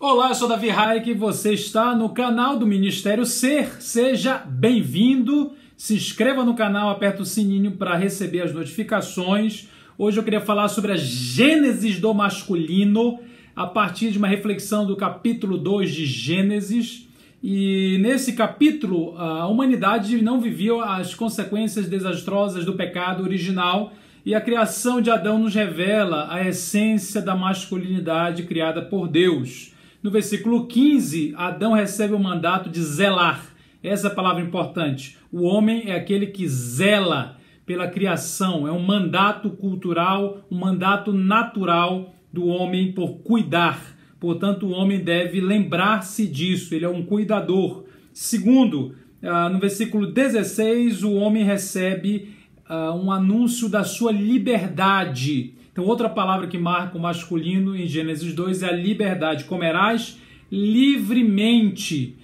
Olá, eu sou Davi Raik e você está no canal do Ministério Ser. Seja bem-vindo, se inscreva no canal, aperta o sininho para receber as notificações. Hoje eu queria falar sobre a Gênesis do masculino, a partir de uma reflexão do capítulo 2 de Gênesis. E nesse capítulo, a humanidade não vivia as consequências desastrosas do pecado original, e a criação de Adão nos revela a essência da masculinidade criada por Deus. No versículo 15, Adão recebe o mandato de zelar. Essa é a palavra importante. O homem é aquele que zela pela criação. É um mandato cultural, um mandato natural do homem por cuidar. Portanto, o homem deve lembrar-se disso. Ele é um cuidador. Segundo, no versículo 16, o homem recebe um anúncio da sua liberdade. Então, outra palavra que marca o masculino em Gênesis 2 é a liberdade. Comerás livremente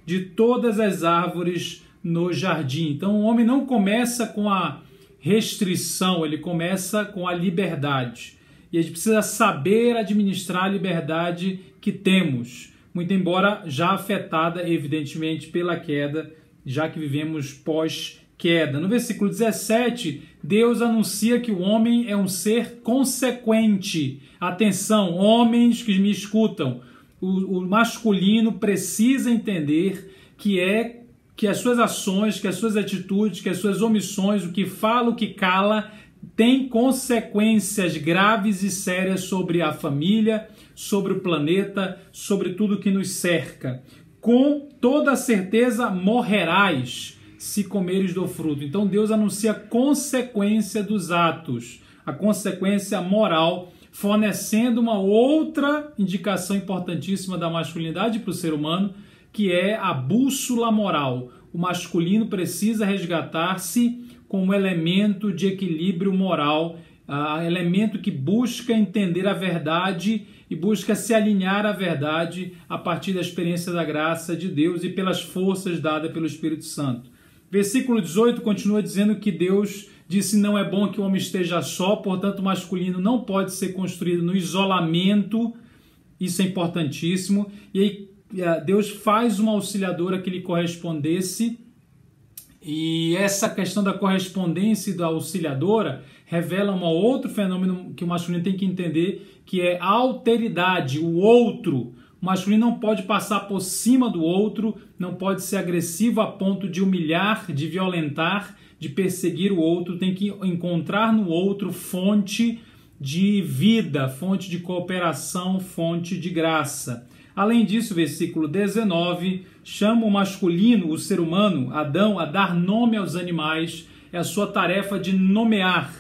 de todas as árvores no jardim. Então, o homem não começa com a restrição, ele começa com a liberdade. E a gente precisa saber administrar a liberdade que temos, muito embora já afetada, evidentemente, pela queda, já que vivemos pós-queda. No versículo 17, Deus anuncia que o homem é um ser consequente. Atenção, homens que me escutam, o masculino precisa entender que as suas ações, que as suas atitudes, que as suas omissões, o que fala, o que cala, tem consequências graves e sérias sobre a família, sobre o planeta, sobre tudo que nos cerca. Com toda certeza morrerás se comeres do fruto. Então Deus anuncia a consequência dos atos, a consequência moral, fornecendo uma outra indicação importantíssima da masculinidade para o ser humano, que é a bússola moral. O masculino precisa resgatar-se como um elemento de equilíbrio moral, elemento que busca entender a verdade e busca se alinhar à verdade a partir da experiência da graça de Deus e pelas forças dadas pelo Espírito Santo. Versículo 18 continua dizendo que Deus disse: não é bom que o homem esteja só, portanto o masculino não pode ser construído no isolamento. Isso é importantíssimo. E aí Deus faz uma auxiliadora que lhe correspondesse, e essa questão da correspondência e da auxiliadora revela um outro fenômeno que o masculino tem que entender, que é a alteridade, o outro. O masculino não pode passar por cima do outro, não pode ser agressivo a ponto de humilhar, de violentar, de perseguir o outro. Tem que encontrar no outro fonte de vida, fonte de cooperação, fonte de graça. Além disso, versículo 19, chama o masculino, o ser humano, Adão, a dar nome aos animais. É a sua tarefa de nomear.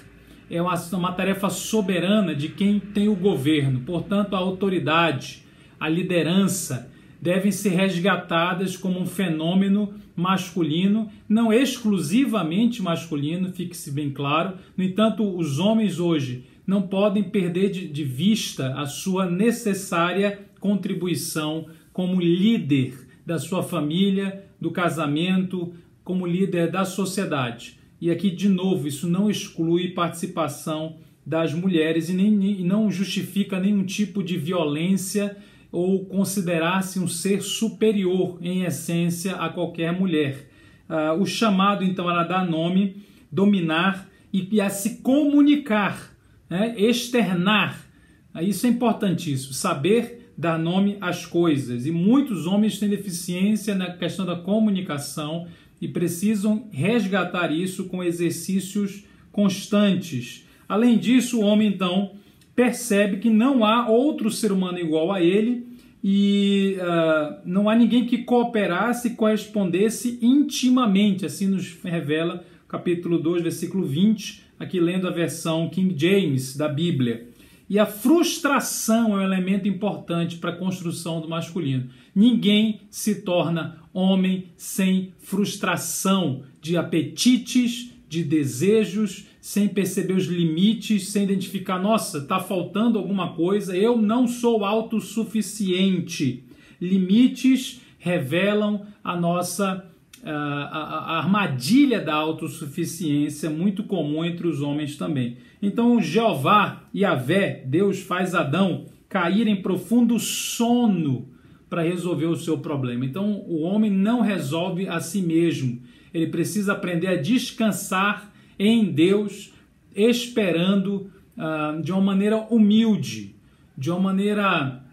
É uma tarefa soberana de quem tem o governo. Portanto, a autoridade, a liderança devem ser resgatadas como um fenômeno masculino, não exclusivamente masculino, fique-se bem claro. No entanto, os homens hoje não podem perder de vista a sua necessária contribuição como líder da sua família, do casamento, como líder da sociedade. E aqui, de novo, isso não exclui participação das mulheres e não justifica nenhum tipo de violência ou considerar-se um ser superior em essência a qualquer mulher. O chamado, então, era dar nome, dominar e a se comunicar, né? Externar. Isso é importantíssimo, saber dar nome às coisas. E muitos homens têm deficiência na questão da comunicação e precisam resgatar isso com exercícios constantes. Além disso, o homem, então, percebe que não há outro ser humano igual a ele e não há ninguém que cooperasse e correspondesse intimamente. Assim nos revela capítulo 2, versículo 20, aqui lendo a versão King James da Bíblia. E a frustração é um elemento importante para a construção do masculino. Ninguém se torna homem sem frustração de apetites, de desejos, sem perceber os limites, sem identificar, nossa, está faltando alguma coisa, eu não sou autossuficiente. Limites revelam a nossa a armadilha da autossuficiência, muito comum entre os homens também. Então, Jeová, Yahvé, Deus faz Adão cair em profundo sono para resolver o seu problema. Então, o homem não resolve a si mesmo. Ele precisa aprender a descansar em Deus, esperando de uma maneira humilde, de uma maneira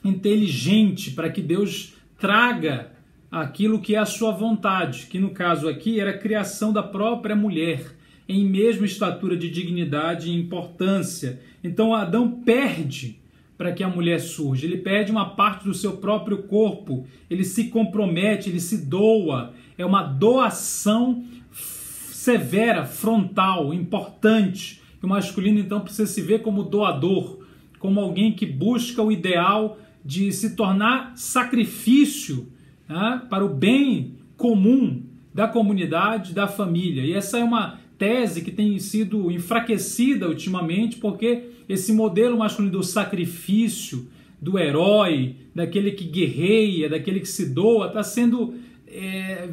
inteligente, para que Deus traga aquilo que é a sua vontade, que no caso aqui era a criação da própria mulher, em mesma estatura de dignidade e importância. Então Adão perde para que a mulher surja, ele perde uma parte do seu próprio corpo, ele se compromete, ele se doa, é uma doação severa, frontal, importante. E o masculino então precisa se ver como doador, como alguém que busca o ideal de se tornar sacrifício, né, para o bem comum da comunidade, da família. E essa é uma tese que tem sido enfraquecida ultimamente, porque esse modelo masculino do sacrifício, do herói, daquele que guerreia, daquele que se doa, está sendo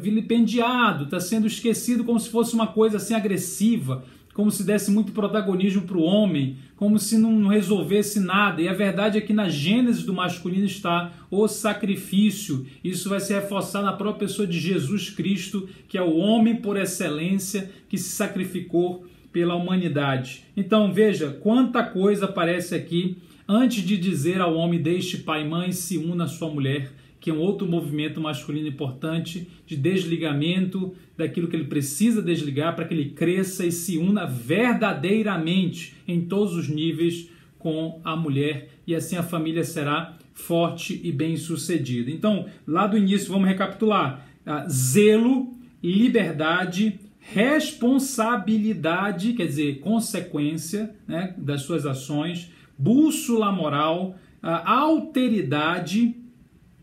vilipendiado, está sendo esquecido como se fosse uma coisa assim agressiva, como se desse muito protagonismo para o homem, como se não resolvesse nada. E a verdade é que na gênese do masculino está o sacrifício. Isso vai se reforçar na própria pessoa de Jesus Cristo, que é o homem por excelência, que se sacrificou pela humanidade. Então veja quanta coisa aparece aqui antes de dizer ao homem: deixe pai e mãe, se una à sua mulher, que é um outro movimento masculino importante de desligamento daquilo que ele precisa desligar para que ele cresça e se una verdadeiramente em todos os níveis com a mulher, e assim a família será forte e bem-sucedida. Então, lá do início, vamos recapitular: zelo, liberdade, responsabilidade, quer dizer, consequência, né, das suas ações, bússola moral, alteridade,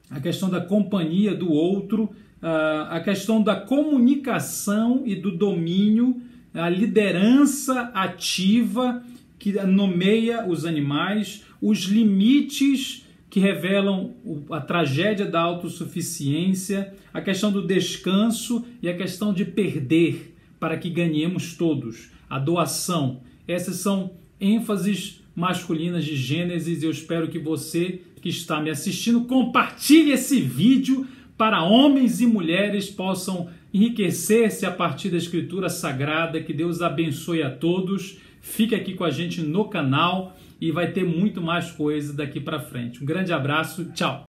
a questão da companhia do outro, a questão da comunicação e do domínio, a liderança ativa que nomeia os animais, os limites que revelam a tragédia da autossuficiência, a questão do descanso e a questão de perder para que ganhemos todos, a doação. Essas são ênfases masculinas de Gênesis. Eu espero que você que está me assistindo compartilhe esse vídeo para homens e mulheres possam enriquecer-se a partir da Escritura Sagrada. Que Deus abençoe a todos. Fique aqui com a gente no canal e vai ter muito mais coisa daqui para frente. Um grande abraço, tchau!